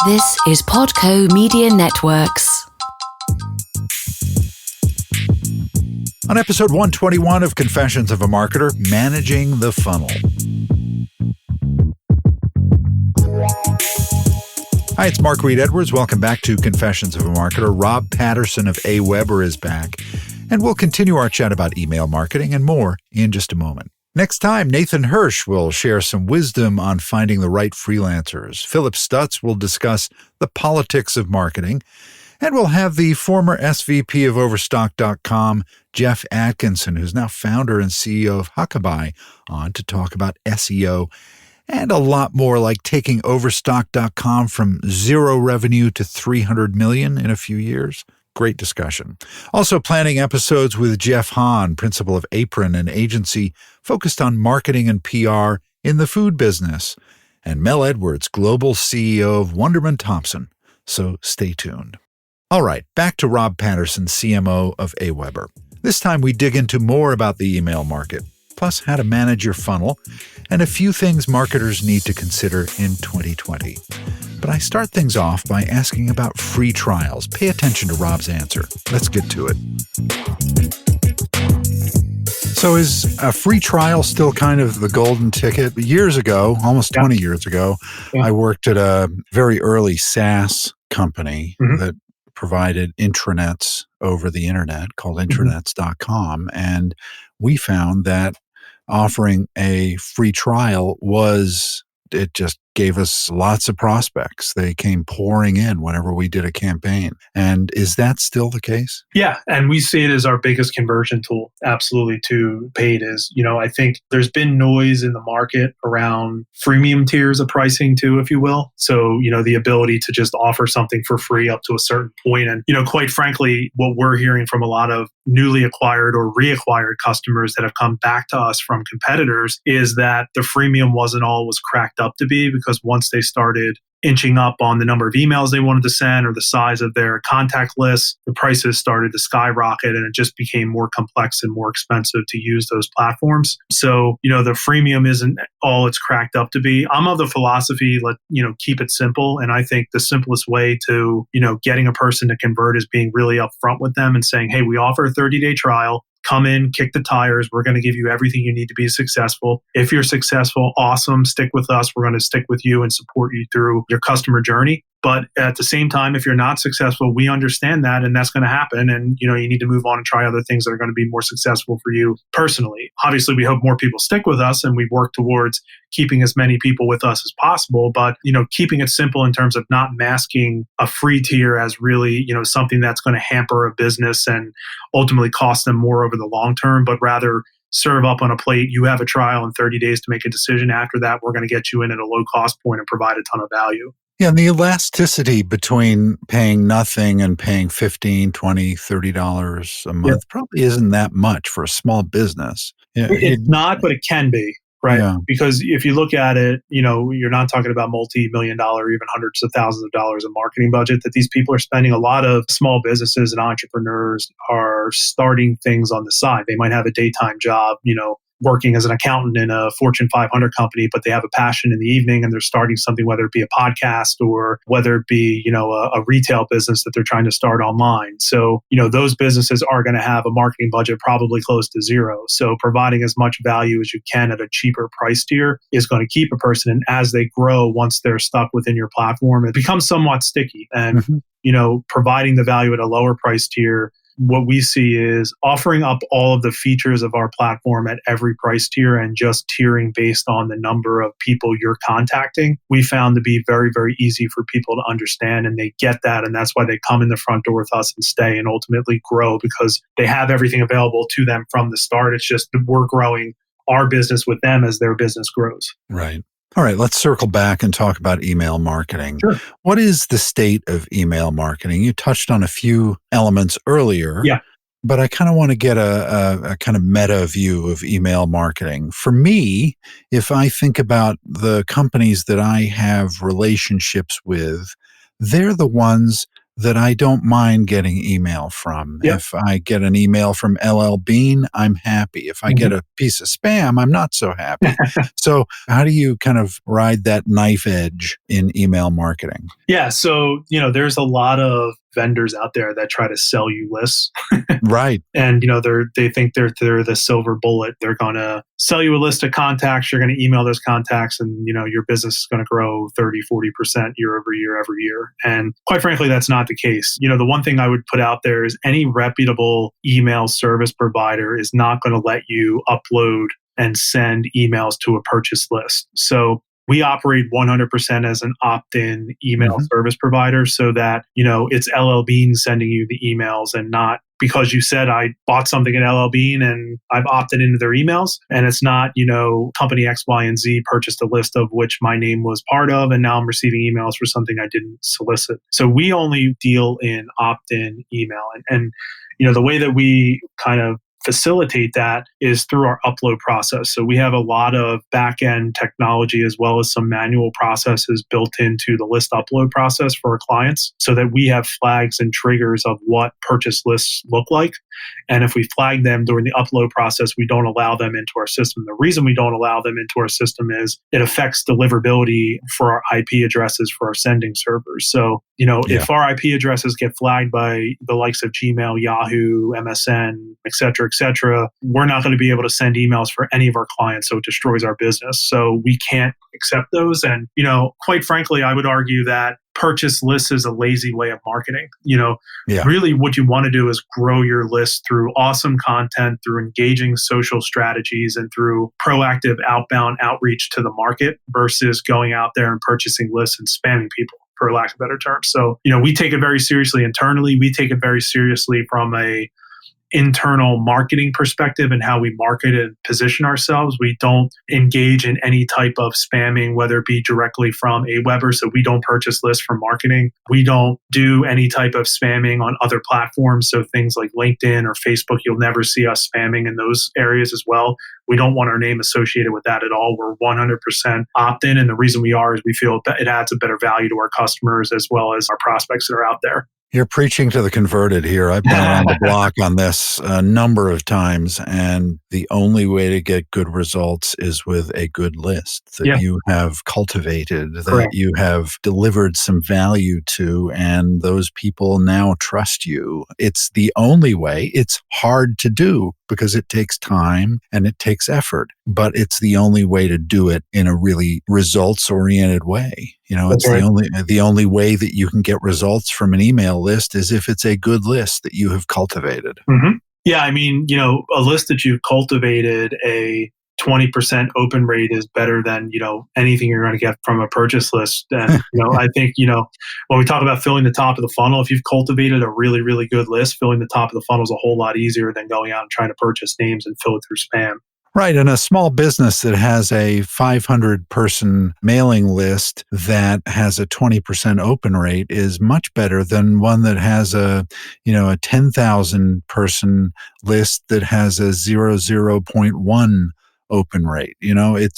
This is Podco Media Networks. On episode 121 of Confessions of a Marketer, Managing the Funnel. Hi, it's Mark Reed Edwards. Welcome back to Confessions of a Marketer. Rob Patterson of AWeber is back, and we'll continue our chat about email marketing and more in just a moment. Next time, Nathan Hirsch will share some wisdom on finding the right freelancers. Philip Stutz will discuss the politics of marketing. And we'll have the former SVP of Overstock.com, Jeff Atkinson, who's now founder and CEO of Huckabuy, on to talk about SEO and a lot more, like taking Overstock.com from zero revenue to $300 million in a few years. Great discussion. Also planning episodes with Jeff Hahn, principal of Apron, an agency focused on marketing and PR in the food business, and Mel Edwards, global CEO of Wunderman Thompson. So stay tuned. All right, back to Rob Patterson, CMO of AWeber. This time we dig into more about the email market, plus how to manage your funnel, and a few things marketers need to consider in 2020. But I start things off by asking about free trials. Pay attention to Rob's answer. Let's get to it. So is a free trial still kind of the golden ticket? Years ago, almost 20 years ago, I worked at a very early SaaS company that provided intranets over the internet called intranets.com. And we found that offering a free trial it just gave us lots of prospects. They came pouring in whenever we did a campaign. And is that still the case? Yeah. And we see it as our biggest conversion tool, absolutely, to paid. I think there's been noise in the market around freemium tiers of pricing too, if you will. So, the ability to just offer something for free up to a certain point. And, quite frankly, what we're hearing from a lot of newly acquired or reacquired customers that have come back to us from competitors is that the freemium wasn't all it was cracked up to be, because once they started inching up on the number of emails they wanted to send or the size of their contact list, the prices started to skyrocket and it just became more complex and more expensive to use those platforms. So, the freemium isn't all it's cracked up to be. I'm of the philosophy, keep it simple. And I think the simplest way to, getting a person to convert is being really upfront with them and saying, hey, we offer a 30-day trial. Come in, kick the tires. We're going to give you everything you need to be successful. If you're successful, awesome. Stick with us. We're going to stick with you and support you through your customer journey. But at the same time, if you're not successful, we understand that, and that's going to happen. And, you need to move on and try other things that are going to be more successful for you personally. Obviously, we hope more people stick with us, and we work towards keeping as many people with us as possible. But, keeping it simple in terms of not masking a free tier as really, something that's going to hamper a business and ultimately cost them more over the long term, but rather serve up on a plate. You have a trial in 30 days to make a decision. After that, we're going to get you in at a low cost point and provide a ton of value. Yeah, and the elasticity between paying nothing and paying $15, $20, $30 a month probably isn't that much for a small business. It's not, but it can be, right? Yeah. Because if you look at it, you're not talking about multi-million-dollar, even hundreds of thousands of dollars in marketing budget that these people are spending. A lot of small businesses and entrepreneurs are starting things on the side. They might have a daytime job, working as an accountant in a Fortune 500 company, but they have a passion in the evening and they're starting something, whether it be a podcast or whether it be, a retail business that they're trying to start online. So, those businesses are going to have a marketing budget probably close to zero. So providing as much value as you can at a cheaper price tier is going to keep a person. And as they grow, once they're stuck within your platform, it becomes somewhat sticky. And, providing the value at a lower price tier, what we see is offering up all of the features of our platform at every price tier and just tiering based on the number of people you're contacting. We found to be very, very easy for people to understand, and they get that. And that's why they come in the front door with us and stay and ultimately grow, because they have everything available to them from the start. It's just that we're growing our business with them as their business grows. Right. All right, let's circle back and talk about email marketing. Sure. What is the state of email marketing? You touched on a few elements earlier, but I kind of want to get a kind of meta view of email marketing. For me, if I think about the companies that I have relationships with, they're the ones that I don't mind getting email from. Yep. If I get an email from LL Bean, I'm happy. If I get a piece of spam, I'm not so happy. So how do you kind of ride that knife edge in email marketing? Yeah. So, there's a lot of vendors out there that try to sell you lists. Right. And, they think they're the silver bullet. They're going to sell you a list of contacts. You're going to email those contacts and, your business is going to grow 30, 40% year over year, every year. And quite frankly, that's not the case. The one thing I would put out there is any reputable email service provider is not going to let you upload and send emails to a purchase list. So we operate 100% as an opt-in email service provider so that, it's LL Bean sending you the emails and not because you said I bought something at LL Bean and I've opted into their emails. And it's not, company X, Y, and Z purchased a list of which my name was part of. And now I'm receiving emails for something I didn't solicit. So we only deal in opt-in email. And the way that we kind of facilitate that is through our upload process. So we have a lot of back-end technology as well as some manual processes built into the list upload process for our clients so that we have flags and triggers of what purchase lists look like. And if we flag them during the upload process, we don't allow them into our system. The reason we don't allow them into our system is it affects deliverability for our IP addresses for our sending servers. So, if our IP addresses get flagged by the likes of Gmail, Yahoo, MSN, et cetera, we're not going to be able to send emails for any of our clients. So it destroys our business. So we can't accept those. And, quite frankly, I would argue that purchase lists is a lazy way of marketing. Really what you want to do is grow your list through awesome content, through engaging social strategies, and through proactive outbound outreach to the market versus going out there and purchasing lists and spamming people, for lack of better terms. So, we take it very seriously internally. We take it very seriously from a internal marketing perspective and how we market and position ourselves. We don't engage in any type of spamming, whether it be directly from Aweber. So we don't purchase lists for marketing. We don't do any type of spamming on other platforms. So things like LinkedIn or Facebook, you'll never see us spamming in those areas as well. We don't want our name associated with that at all. We're 100% opt-in. And the reason we are is we feel that it adds a better value to our customers as well as our prospects that are out there. You're preaching to the converted here. I've been around the block on this a number of times, and the only way to get good results is with a good list that you have cultivated, that you have delivered some value to, and those people now trust you. It's the only way. It's hard to do because it takes time and it takes effort, but it's the only way to do it in a really results-oriented way. It's the only way that you can get results from an email list is if it's a good list that you have cultivated. Mm-hmm. Yeah, a list that you've cultivated, a 20% open rate is better than, anything you're going to get from a purchase list. And, I think, when we talk about filling the top of the funnel, if you've cultivated a really, really good list, filling the top of the funnel is a whole lot easier than going out and trying to purchase names and fill it through spam. Right. And a small business that has a 500-person mailing list that has a 20% open rate is much better than one that has a 10,000-person list that has a 0.1 open rate. It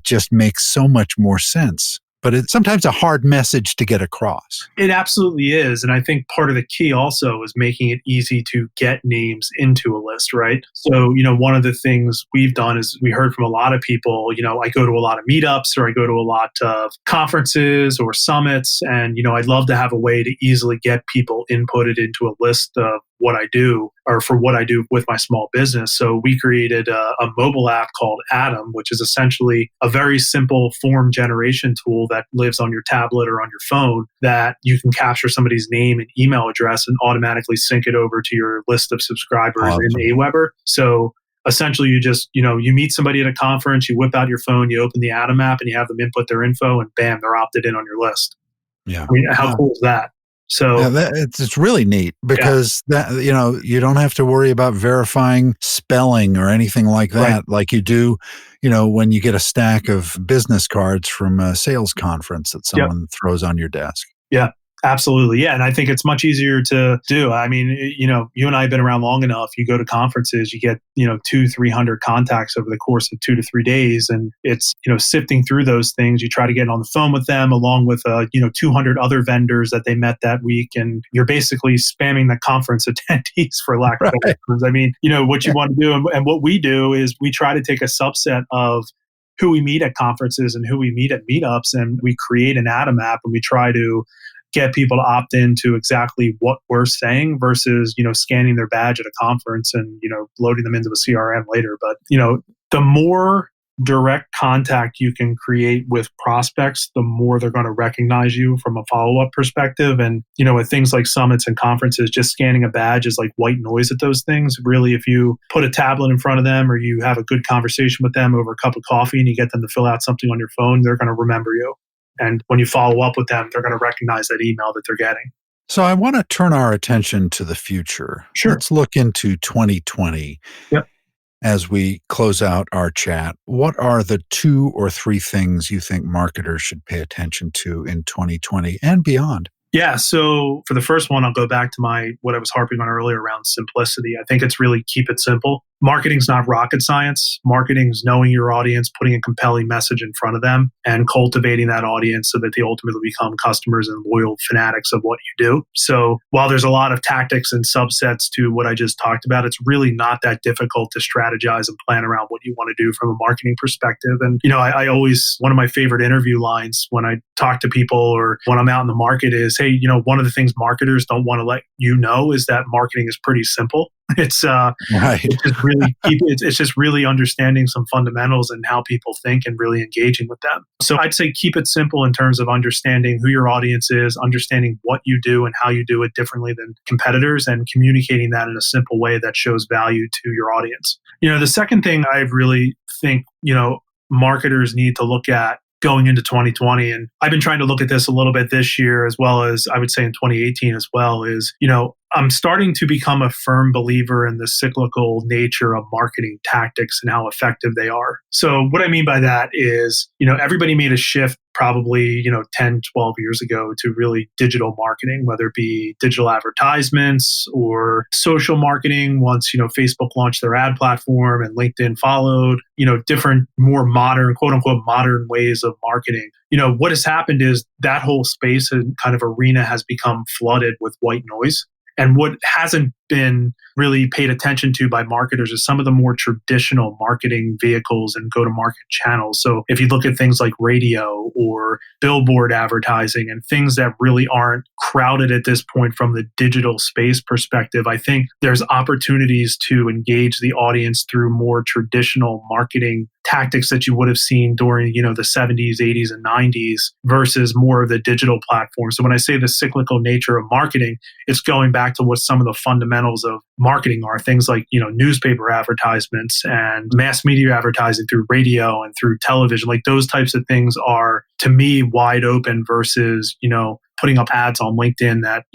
just makes so much more sense. But it's sometimes a hard message to get across. It absolutely is. And I think part of the key also is making it easy to get names into a list, right? So, one of the things we've done is we heard from a lot of people, I go to a lot of meetups or I go to a lot of conferences or summits. And, I'd love to have a way to easily get people inputted into a list of what I do or for what I do with my small business. So we created a mobile app called Atom, which is essentially a very simple form generation tool that lives on your tablet or on your phone that you can capture somebody's name and email address and automatically sync it over to your list of subscribers in Aweber. So essentially you just, you meet somebody at a conference, you whip out your phone, you open the Atom app and you have them input their info and bam, they're opted in on your list. Yeah. How cool is that? So it's really neat because that you don't have to worry about verifying spelling or anything like that, like you do, when you get a stack of business cards from a sales conference that someone throws on your desk. Yeah, Absolutely. Yeah. And I think it's much easier to do. I mean, you and I have been around long enough. You go to conferences, you get, 200-300 contacts over the course of 2 to 3 days. And it's, sifting through those things. You try to get on the phone with them along with, 200 other vendors that they met that week. And you're basically spamming the conference attendees for lack of better terms. I mean, what you want to do and what we do is we try to take a subset of who we meet at conferences and who we meet at meetups. And we create an AdaMap and we try to get people to opt into exactly what we're saying versus, scanning their badge at a conference and, loading them into a CRM later. But, the more direct contact you can create with prospects, the more they're going to recognize you from a follow-up perspective. And, with things like summits and conferences, just scanning a badge is like white noise at those things. Really, if you put a tablet in front of them or you have a good conversation with them over a cup of coffee and you get them to fill out something on your phone, they're going to remember you. And when you follow up with them, they're going to recognize that email that they're getting. So I want to turn our attention to the future. Sure. Let's look into 2020. Yep. As we close out our chat, what are the 2 or 3 things you think marketers should pay attention to in 2020 and beyond? Yeah. So for the first one, I'll go back to what I was harping on earlier around simplicity. I think it's really keep it simple. Marketing's not rocket science. Marketing's knowing your audience, putting a compelling message in front of them, and cultivating that audience so that they ultimately become customers and loyal fanatics of what you do. So while there's a lot of tactics and subsets to what I just talked about, it's really not that difficult to strategize and plan around what you want to do from a marketing perspective. And, I always, one of my favorite interview lines when I talk to people or when I'm out in the market is, hey, one of the things marketers don't want to let you know is that marketing is pretty simple. It's right. It's just really understanding some fundamentals and how people think and really engaging with them. So I'd say keep it simple in terms of understanding who your audience is, understanding what you do and how you do it differently than competitors, and communicating that in a simple way that shows value to your audience. The second thing I really think, marketers need to look at going into 2020, and I've been trying to look at this a little bit this year as well as I would say in 2018 as well, is, I'm starting to become a firm believer in the cyclical nature of marketing tactics and how effective they are. So what I mean by that is, everybody made a shift probably, 10, 12 years ago to really digital marketing, whether it be digital advertisements or social marketing once, Facebook launched their ad platform and LinkedIn followed, different, more modern, quote unquote, modern ways of marketing. What has happened is that whole space and kind of arena has become flooded with white noise. And what hasn't been really paid attention to by marketers is some of the more traditional marketing vehicles and go-to-market channels. So if you look at things like radio or billboard advertising and things that really aren't crowded at this point from the digital space perspective, I think there's opportunities to engage the audience through more traditional marketing tactics that you would have seen during, the 70s, 80s, and 90s versus more of the digital platform. So when I say the cyclical nature of marketing, it's going back to what some of the fundamentals of marketing are. Things like, newspaper advertisements and mass media advertising through radio and through television. Like those types of things are, to me, wide open versus, putting up ads on LinkedIn that,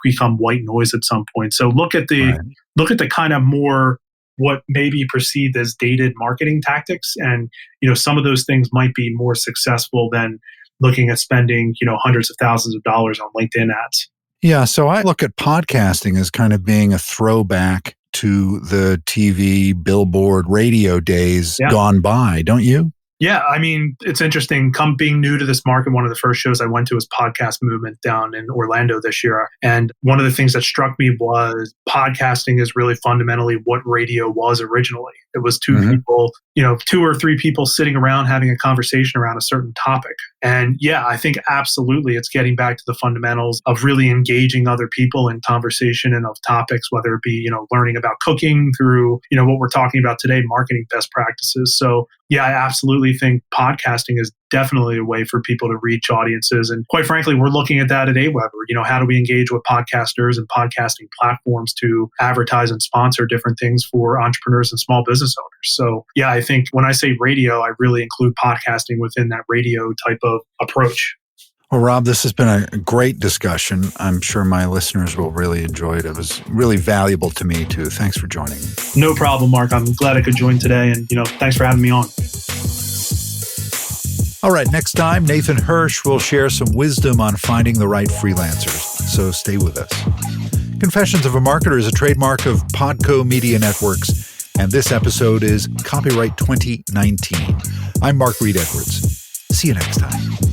become white noise at some point. So look at the kind of more what may be perceived as dated marketing tactics. And, some of those things might be more successful than looking at spending, hundreds of thousands of dollars on LinkedIn ads. Yeah. So I look at podcasting as kind of being a throwback to the TV, billboard, radio days gone by, don't you? Yeah, I mean, it's interesting. Being new to this market, one of the first shows I went to was Podcast Movement down in Orlando this year. And one of the things that struck me was podcasting is really fundamentally what radio was originally. It was two people, 2 or 3 people sitting around having a conversation around a certain topic. And yeah, I think absolutely it's getting back to the fundamentals of really engaging other people in conversation and of topics, whether it be, learning about cooking through, what we're talking about today, marketing best practices. So yeah, I absolutely think podcasting is definitely a way for people to reach audiences. And quite frankly, we're looking at that at AWeber. How do we engage with podcasters and podcasting platforms to advertise and sponsor different things for entrepreneurs and small business owners? So yeah, I think when I say radio, I really include podcasting within that radio type of approach. Well, Rob, this has been a great discussion. I'm sure my listeners will really enjoy it. It was really valuable to me too. Thanks for joining. No problem, Mark. I'm glad I could join today. And, thanks for having me on. All right, next time, Nathan Hirsch will share some wisdom on finding the right freelancers. So stay with us. Confessions of a Marketer is a trademark of Podco Media Networks, and this episode is copyright 2019. I'm Mark Reed Edwards. See you next time.